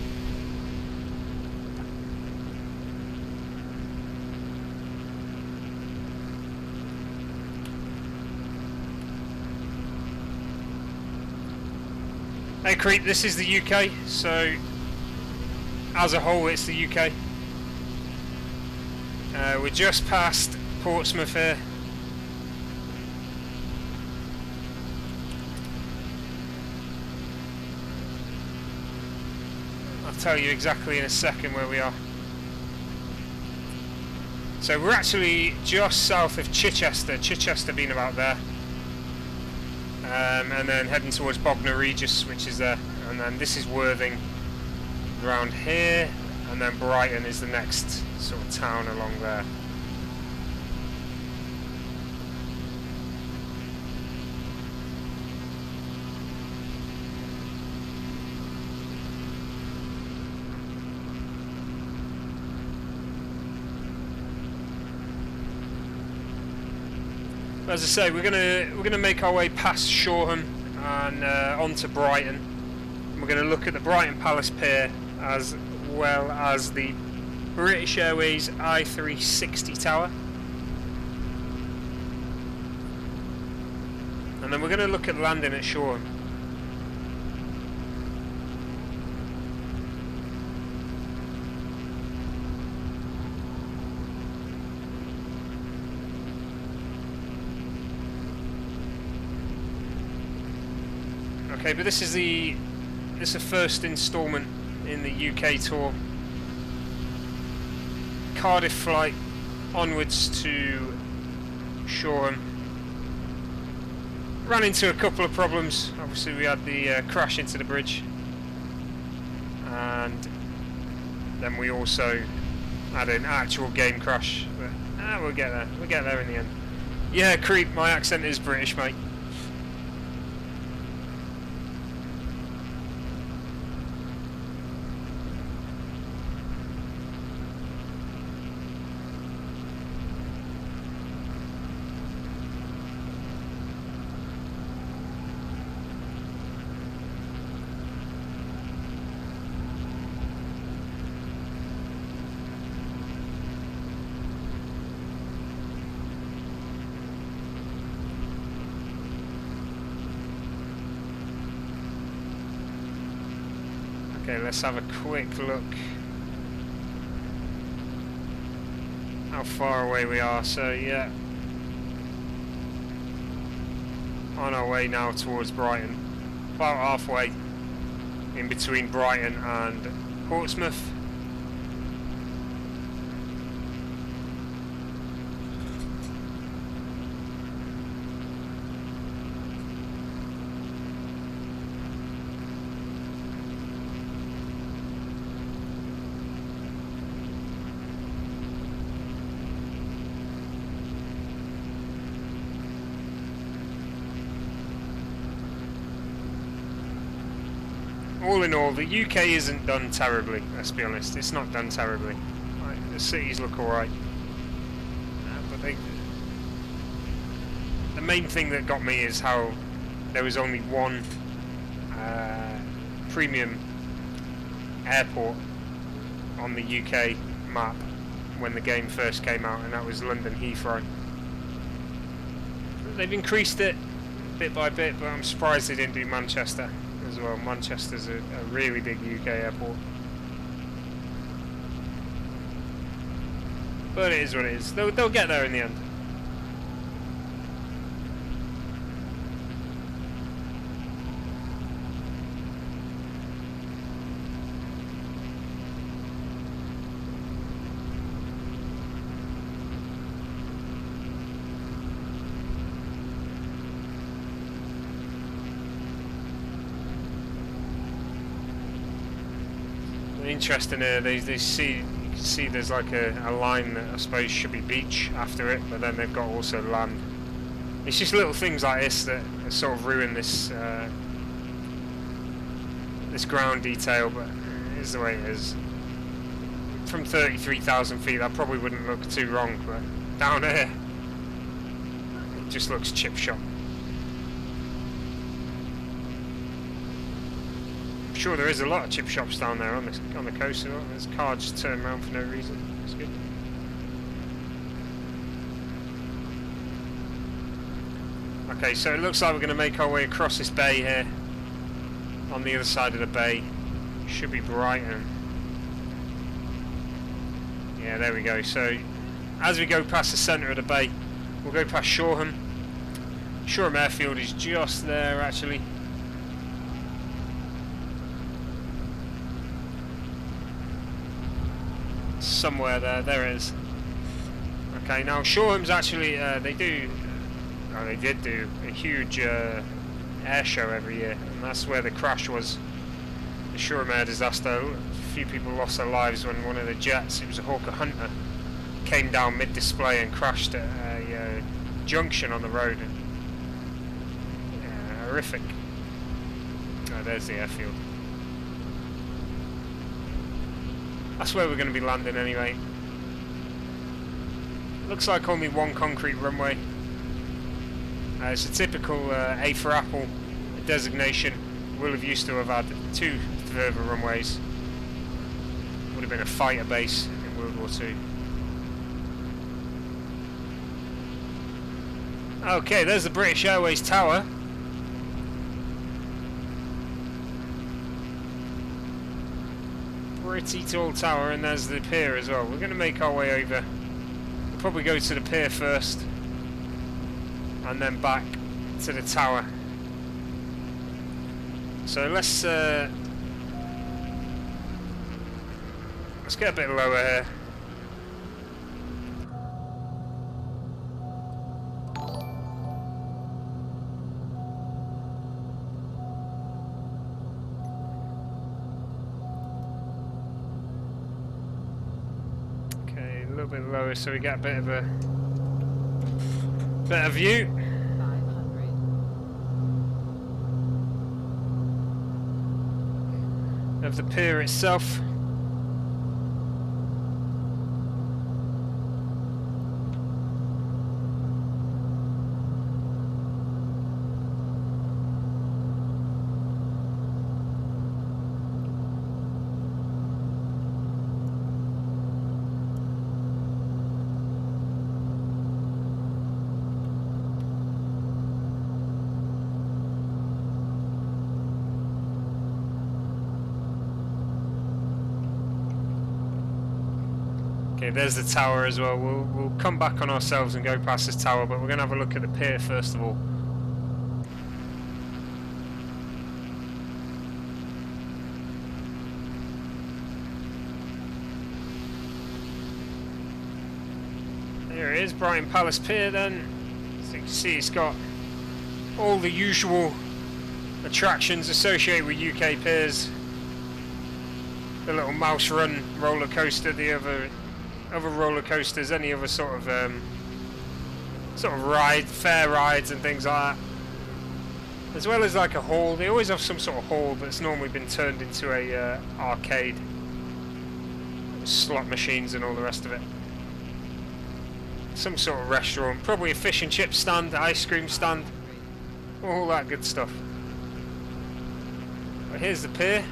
Speaker 1: Hey Creep, this is the UK, so as a whole it's the UK. We're just past Portsmouth here. I'll tell you exactly in a second where we are. So we're actually just south of Chichester, Chichester being about there. And then heading towards Bognor Regis, which is there. And then this is Worthing around here. And then Brighton is the next sort of town along there. As I say, we're gonna make our way past Shoreham and on to Brighton. We're going to look at the Brighton Palace Pier as well as the British Airways I360 tower. And then we're going to look at landing at Shoreham. Okay, but this is the first instalment in the UK tour. Cardiff flight onwards to Shoreham. Ran into a couple of problems. Obviously we had the crash into the bridge, and then we also had an actual game crash, but we'll get there in the end. Yeah, creep, my accent is British, mate. Okay, let's have a quick look how far away we are. So yeah, on our way now towards Brighton, about halfway in between Brighton and Portsmouth. All in all, the UK isn't done terribly, let's be honest. It's not done terribly. Like, the cities look alright. But the main thing that got me is how there was only one premium airport on the UK map when the game first came out, and that was London Heathrow. They've increased it bit by bit, but I'm surprised they didn't do Manchester as well. Manchester's a really big UK airport. But it is what it is. They'll get there in the end. Interesting here, you can see there's like a line that I suppose should be beach after it, but then they've got also land. It's just little things like this that sort of ruin this this ground detail, but it is the way it is. From 33,000 feet that probably wouldn't look too wrong, but down here it just looks chip shot. I'm sure there is a lot of chip shops down there on the coast. There's cars just turn around for no reason. It's good. Okay, so it looks like we're going to make our way across this bay here. On the other side of the bay should be Brighton. Yeah, there we go. So as we go past the centre of the bay, we'll go past Shoreham. Shoreham Airfield is just there actually. Somewhere there it is. Okay, now Shoreham's actually they did do a huge air show every year, and that's where the crash was. The Shoreham air disaster. A few people lost their lives when one of the jets, it was a Hawker Hunter, came down mid-display and crashed at a junction on the road. And, horrific. Oh, there's the airfield. That's where we're going to be landing anyway. Looks like only one concrete runway. It's a typical A for Apple designation. We'll have used to have had 2 further runways. Would have been a fighter base. It World War II. Okay, there's the British Airways Tower. Pretty tall tower, and there's the pier as well. We're going to make our way over. We'll probably go to the pier first, and then back to the tower. So let's get a bit lower here. Okay, a little bit lower so we get a bit of a better view.
Speaker 2: 500.
Speaker 1: Of the pier itself. Okay, there's the tower as well. We'll come back on ourselves and go past this tower, but we're going to have a look at the pier first of all. There it is, Brighton Palace Pier then. So you can see it's got all the usual attractions associated with UK piers. The little mouse run roller coaster, the other roller coasters, any other sort of ride, fair rides and things like that. As well as like a hall. They always have some sort of hall that's normally been turned into a arcade. Slot machines and all the rest of it. Some sort of restaurant, probably a fish and chip stand, ice cream stand, all that good stuff. But here's the pier.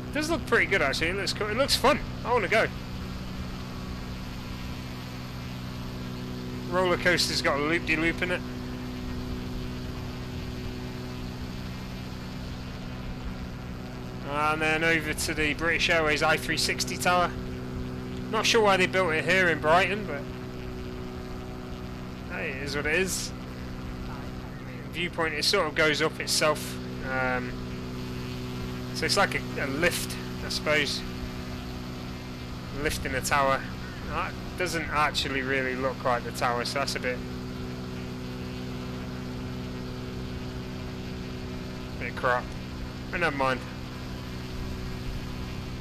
Speaker 1: It does look pretty good actually. It looks cool. It looks fun. I want to go. Roller coaster's got a loop-de-loop in it. And then over to the British Airways I-360 tower. Not sure why they built it here in Brighton, but hey, it is what it is. Viewpoint, it sort of goes up itself. So it's like a lift, I suppose. Lift in a tower. That doesn't actually really look like the tower, so that's a bit crap. But never mind.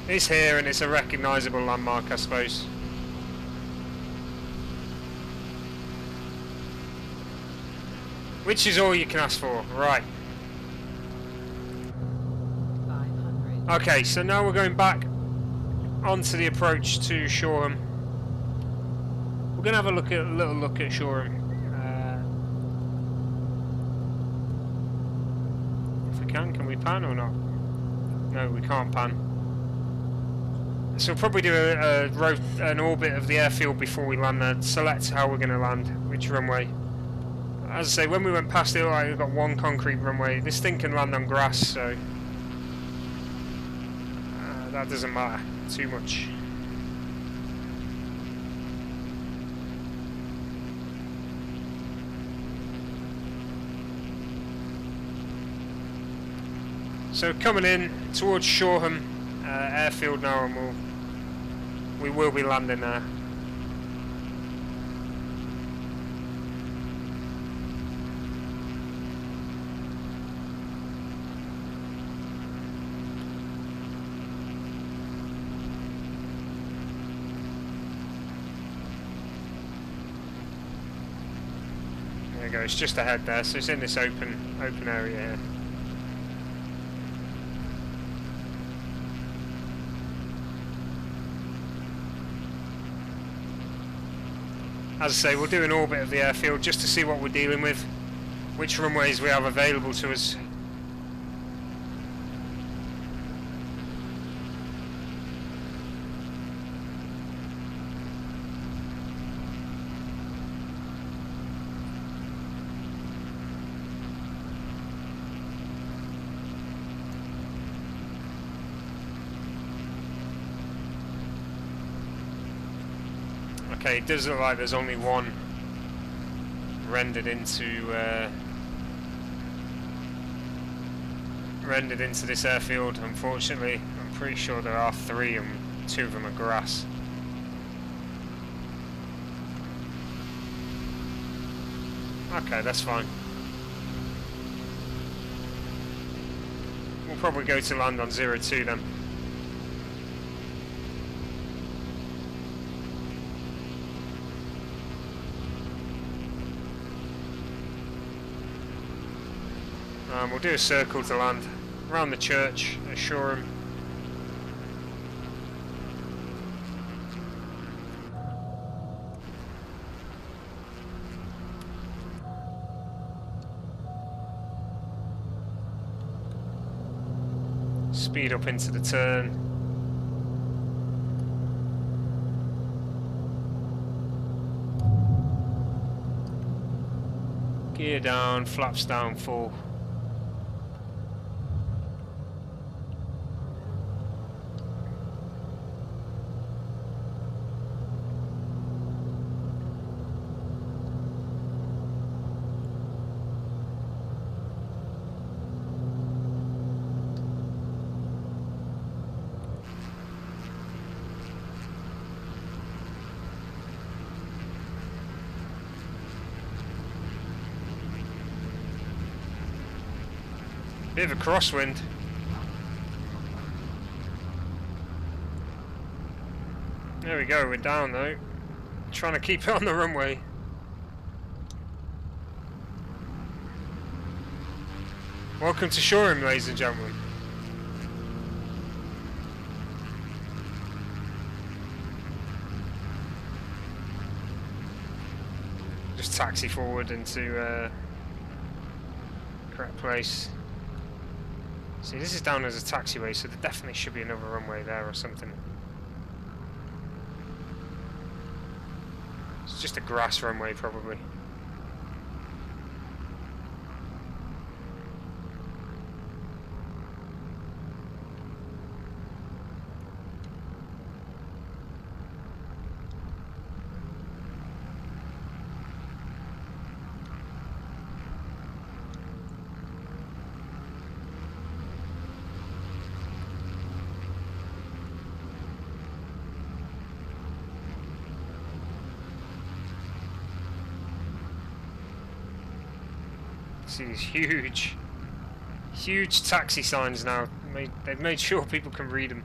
Speaker 1: It's here and it's a recognisable landmark, I suppose. Which is all you can ask for, right.
Speaker 2: 500.
Speaker 1: Okay, so now we're going back onto the approach to Shoreham. We're going to have a little look at Shoreham. If we can we pan or not? No, we can't pan. So we'll probably do an orbit of the airfield before we land there. Select how we're going to land, which runway. As I say, when we went past it, we've got one concrete runway. This thing can land on grass, so that doesn't matter too much. So coming in towards Shoreham airfield now, and we will be landing there. There you go. It's just ahead there, so it's in this open area here. As I say, we'll do an orbit of the airfield just to see what we're dealing with, which runways we have available to us. Okay, it does look like there's only one rendered into this airfield. Unfortunately, I'm pretty sure there are 3 and 2 of them are grass. Okay, that's fine. We'll probably go to land on 02 then. We'll do a circle to land around the church at Shoreham. Speed up into the turn. Gear down, flaps down full. Bit of a crosswind. There we go, we're down though. Trying to keep it on the runway. Welcome to Shoreham, ladies and gentlemen. Just taxi forward into correct place. See, this is down as a taxiway, so there definitely should be another runway there or something. It's just a grass runway, probably. See these huge taxi signs now. They've made sure people can read them.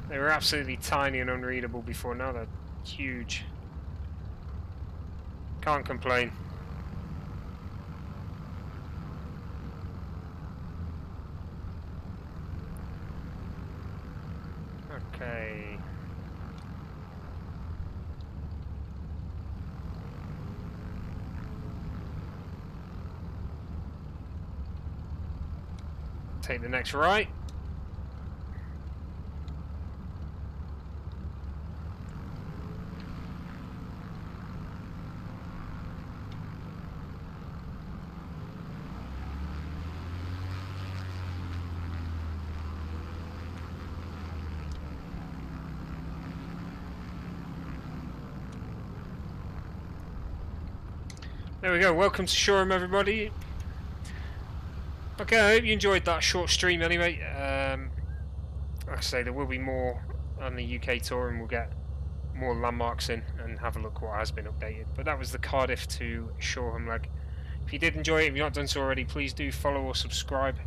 Speaker 1: They were absolutely tiny and unreadable before, now they're huge. Can't complain. Okay. Take the next right. There we go, welcome to Shoreham everybody. Okay, I hope you enjoyed that short stream anyway. Like I say, there will be more on the UK tour and we'll get more landmarks in and have a look what has been updated. But that was the Cardiff to Shoreham leg. If you did enjoy it, if you've not done so already, please do follow or subscribe.